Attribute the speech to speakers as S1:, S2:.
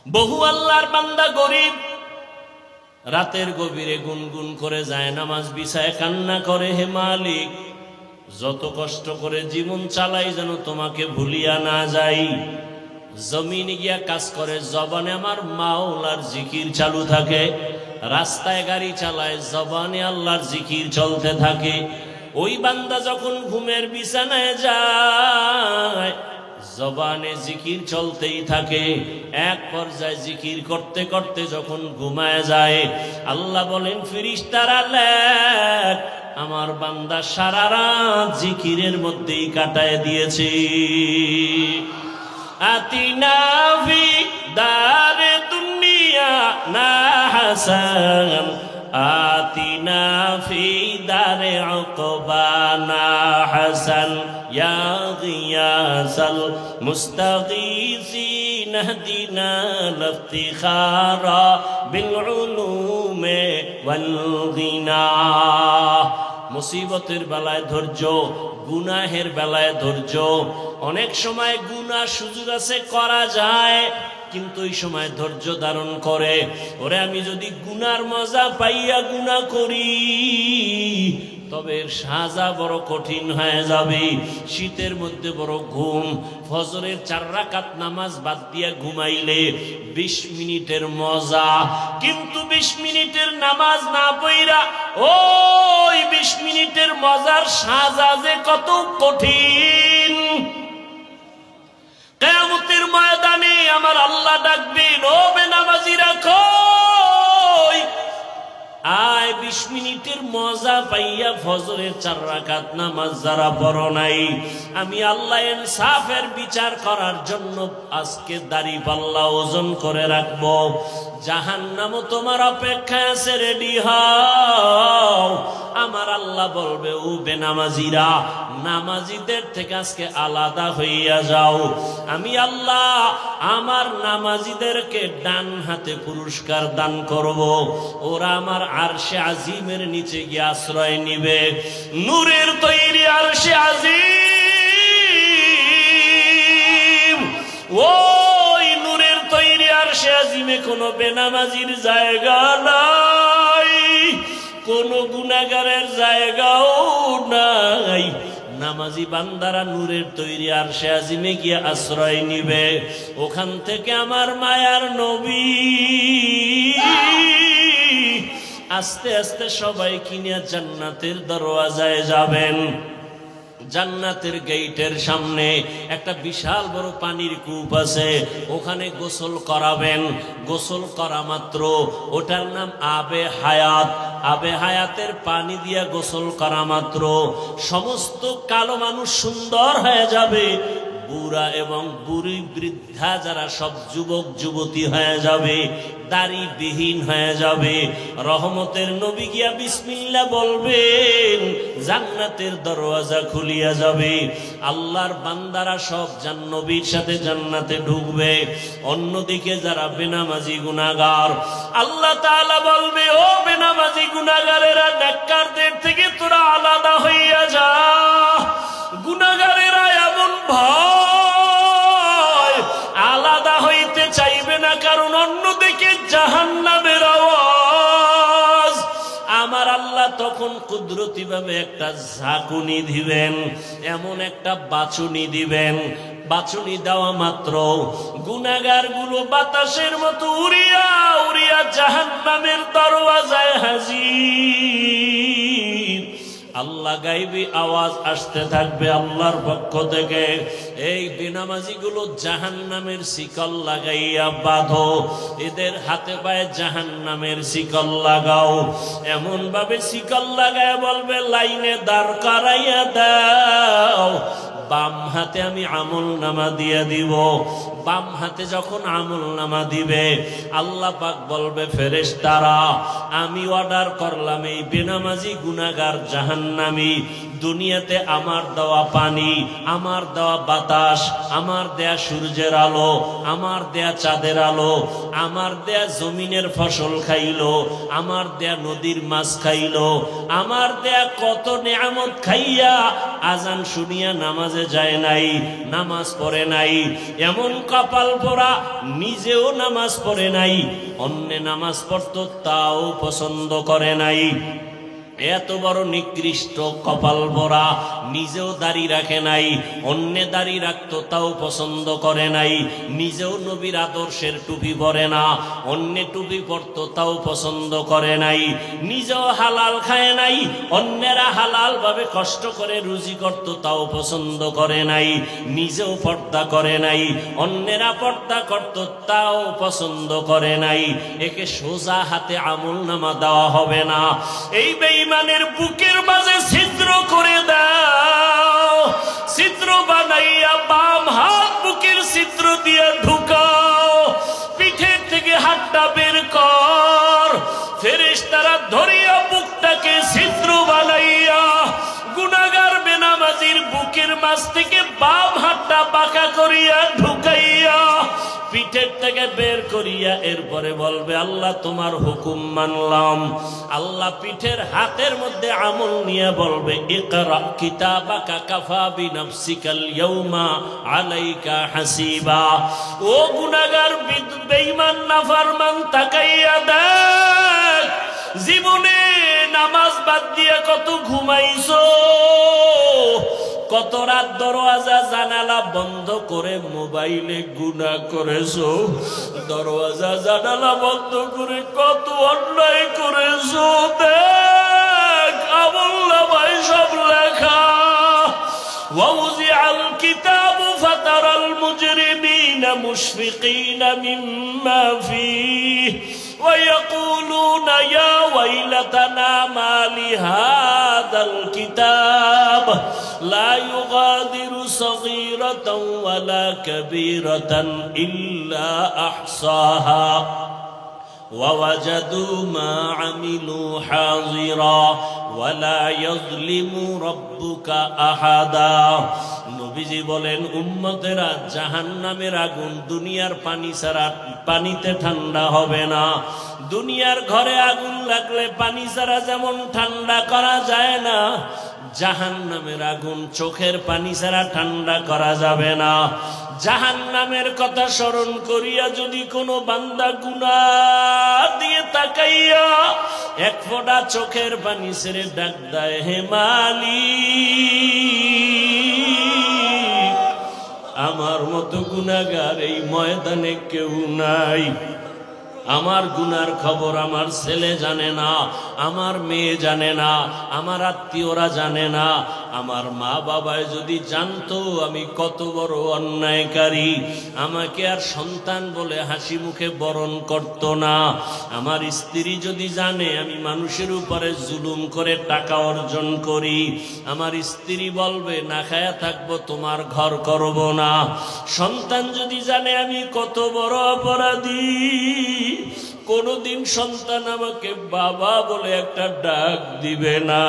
S1: বহু আল্লাহর বান্দা গরিব রাতের গভীরে গুনগুন করে যায় নামাজ বিছায় কান্না করে, হে মালিক, যত কষ্ট করে জীবন চালাই যেন তোমাকে ভুলিয়া না যাই। জমিনে গিয়া কাজ করে, জবানে আমার মাওলার জিকির চালু থাকে, রাস্তায় গাড়ি চালায়, জবানে আল্লাহর জিকির চলতে থাকে। ওই বান্দা যখন ঘুমের বিছানায় যায়, জবানে জিকির চলতেই থাকে। এক পর্যায়ে জিকির করতে করতে যখন ঘুমায় যায়, আল্লাহ বলেন, ফেরেশতারা লেখ, আমার বান্দা সারা রাত জিকিরের মধ্যেই কাটায় দিয়েছে। আতিনা ফি দারে দুনিয়া না হাসান, আতিনা ফি দারে উকবা না হাসান, ইয়া গিয়াসাল মুস্তাগীসিন ইহদিনা লিফতিখারা বিল উলুমে ওয়াল গিনা। মুসিবতের বেলায় ধৈর্য, গুনাহের বেলায় ধৈর্য। অনেক সময় গুনাহ সুযোগ আছে করা যায়, কিন্তু এই সময় ধৈর্য ধারণ করে, ওরে আমি যদি গুনার মজা পাইয়া গুনাহ করি তবে এর সাজা বড় কঠিন হয়ে যাবে। শীতের মধ্যে বড় ঘুম, ফজরের 4 রাকাত নামাজ বাদ দিয়া ঘুমাইলে 20 মিনিটের মজা, কিন্তু 20 মিনিটের নামাজ না পড়া ওই 20 মিনিটের মজার সাজা যে কত কঠিন। কিয়ামতের ময়দানে আমার আল্লাহ ডাকবেন, ও বেনামাজিরা কই আয়, 20 মিনিটের মজা পাইয়া ফজরের 4 রাকাত নামাজ যারা পড়ো নাই, আমি আল্লাহ ইনসাফের বিচার করার জন্য আজকে দাড়ি পাল্লা ওজন করে রাখবো। জাহান্নামও তোমার অপেক্ষায় আছে, রেডি হও। আমার আল্লাহ বলবে, ও বেনামাজিরা, নামাজিদের থেকে আজকে আলাদা হইয়া যাও। আমি আল্লাহ আমার নামাজিদেরকে ডান হাতে পুরস্কার দান করব, ওরা আমার আরশে আজিমের নিচে গিয়ে আশ্রয় নিবে। নূরের তৈরি আরশে আজিম, ওই নূরের তৈরি আরশে আজিমে কোনো বেনামাজির জায়গা নাই, কোনো গুনাহগারের জায়গাও নাই। নামাজি বান্দারা নূরের তৈরি আরশে আজিমে গিয়ে আশ্রয় নিবে। ওখান থেকে আমার মায়ার নবী আস্তে আস্তে সবাই কিনিয়া জান্নাতের দরওয়াজায় যাবেন। জান্নাতের গেটের সামনে একটা বিশাল বড় পানির কূপ আছে, ওখানে গোসল করাবেন। গোসল করা মাত্র ওটার নাম আবে হায়াত। আবে হায়াতের পানি দিয়া গোসল করা মাত্র সমস্ত কালো মানুষ সুন্দর হয়ে যাবে, বুড়া এবং বুড়ি বৃদ্ধা যারা সব যুবক যুবতী হয়ে যাবে, দাড়িবিহীন হয়ে যাবে। রহমতের নবী গিয়া বিসমিল্লাহ বলবেন, জান্নাতের দরওয়াজা খুলিয়া যাবে। আল্লাহর বান্দারা সব নবীর সাথে জান্নাতে ঢুকবে। অন্যদিকে যারা বেনামাজি গুনাহগার, আল্লাহ তাআলা বলবে, ও বেনামাজি গুনাহগারেরা, নেককারদের থেকে তোরা আলাদা হইয়া যা। গুনাহগারেরা এমন ভয় আলাদা হইতে চাইবে না, কারণ অন্যদিকে জাহান্নামের আওয়াজ। আমার আল্লাহ তখন কুদরতি ভাবে একটা ঝাঁকুনি দিবেন, এমন একটা বাচুনি দিবেন। বাচুনি দেওয়া মাত্র গুনাহগার গুলো বাতাসের মতো উড়িয়া উড়িয়া জাহান্নামের দরওয়াজায় হাজির। আল্লাহ গাইবি আওয়াজ আসতে থাকবে আল্লাহর পক্ষ থেকে, এই বেনামাজি গুলো জাহান্নামের শিকল লাগাইয়া বাঁধো, এদের হাতে পায়ে জাহান্নামের শিকল লাগাও। এমন ভাবে শিকল লাগায় বলবে, লাইনে দাঁড় করাইয়া দাও। বাম হাতে আমি আমল নামা দিয়ে দিব। বাম হাতে যখন আমল নামা দিবে, আল্লাহ পাক বলবে, ফেরেশতারা, আমি অর্ডার করলাম এই বেনামাজি গুনাহগার জাহান্নামী দুনিয়াতে আমার দেওয়া পানি, আমার দেওয়া বাতাস, আমার দেয়া সূর্যের আলো, আমার দেয়া চাঁদের আলো, আমার দেয়া জমিনের ফসল খাইলো, আমার দেয়া নদীর মাছ খাইলো, আমার দেয়া কত নেয়ামত খাইয়া আজান শুনিয়া নামাজে যায় নাই, নামাজ পড়ে নাই। এমন কপাল পোড়া, নিজেও নামাজ পড়ে নাই, অন্যে নামাজ পড়তো তাও পছন্দ করে নাই। এত বড় নিকৃষ্ট কপাল ভরা, নিজেও দাড়ি রাখে নাই, অন্যে দাড়ি রাখতো তাও পছন্দ করে নাই, নিজেও নবীর আদর্শের টুপি পরে না, অন্যে টুপি পরতো তাও পছন্দ করে নাই, নিজেও হালাল খায় নাই, অন্যেরা হালাল ভাবে কষ্ট করে রুজি করতো তাও পছন্দ করে নাই, নিজেও পর্দা করে নাই, অন্যেরা পর্দা করতো তাও পছন্দ করে নাই। একে সোজা হাতে আমল নামা দেওয়া হবে না। এই বেঈমানের বুকের মাঝে ছিদ্র করে দাও, ছিদ্র বানাইয়া বাম হাত বুকের ছিদ্র দিয়ে ঢুকাও, পিঠের থেকে হাতটা বের কর, ফেরেশতারা ধরিয়া বুকটাকে ছিদ্র বানাইয়া গুনাহগার বেনামাজির বুকের মাঝ থেকে বাম হাতটা বাঁকা করিয়া ঢুকাইয়া পিঠের থেকে বের করিয়া এরপরে বলবে আল্লাহ তোমার হুকুম মানলাম। আল্লাহ পিঠের হাতের মধ্যে আমল নিয়ে বলবে ইকরা কিতাবাকা কাফা বিনাফসিকাল ইয়াউমা আলাইকা হাসিবা। ও গুনাহগার বেঈমান নাফরমান তাকাইয়া দেখ, জীবনে নামাজ বাদ দিয়ে কত ঘুমাইছো, কত রাত দরওয়াজা জানালা বন্ধ করে মোবাইলে গুনাহ করেছো, দরওয়াজা জানালা বন্ধ করে কত অন্যায় করেছো। দেখ আমলনামায় সব লেখা। ওয়াউযিআল কিতাবু ফাতারাল মুজরিমিনা মুশফিকিনা মিম্মা ফীহি ويقولون يا ويلتنا ما لهذا الكتاب لا يغادر صغيرة ولا كبيرة إلا أحصاها ووجدوا ما عملوا حاضرا ولا يظلم ربك أحدا। নবীজি বলেন উম্মতেরা জাহান্নামের আগুন দুনিয়ার পানি ছাড়া পানিতে ঠান্ডা হবে না। দুনিয়ার ঘরে আগুন লাগলে পানি ছাড়া যেমন ঠান্ডা করা যায় না, জাহান্নামের আগুন চোখের পানি ছাড়া ঠান্ডা করা যাবে না। জাহান্নামের কথা স্মরণ করিয়া যদি কোনো বান্দা গুনাহ দিয়ে তাকাইয়া এক ফোঁটা চোখের পানি ছেড়ে ডাক দেয় হে মালিক, আমার মতো গুনাহগার এই ময়দানে কেউ নাই। আমার গুনার খবর আমার ছেলে জানে না, আমার মেয়ে জানে না, আমার আত্মীয়রা জানে না। আমার মা বাবায় যদি জানতো আমি কত বড় অন্যায়কারী, আমাকে আর সন্তান বলে হাসি মুখে বরণ করত না। আমার স্ত্রী যদি জানে আমি মানুষের উপরে জুলুম করে টাকা অর্জন করি, আমার স্ত্রী বলবে না খায়া থাকবো, তোমার ঘর করব না। সন্তান যদি জানে আমি কত বড় অপরাধী, কোনদিন সন্তান আমাকে বাবা বলে একটা ডাক দিবে না।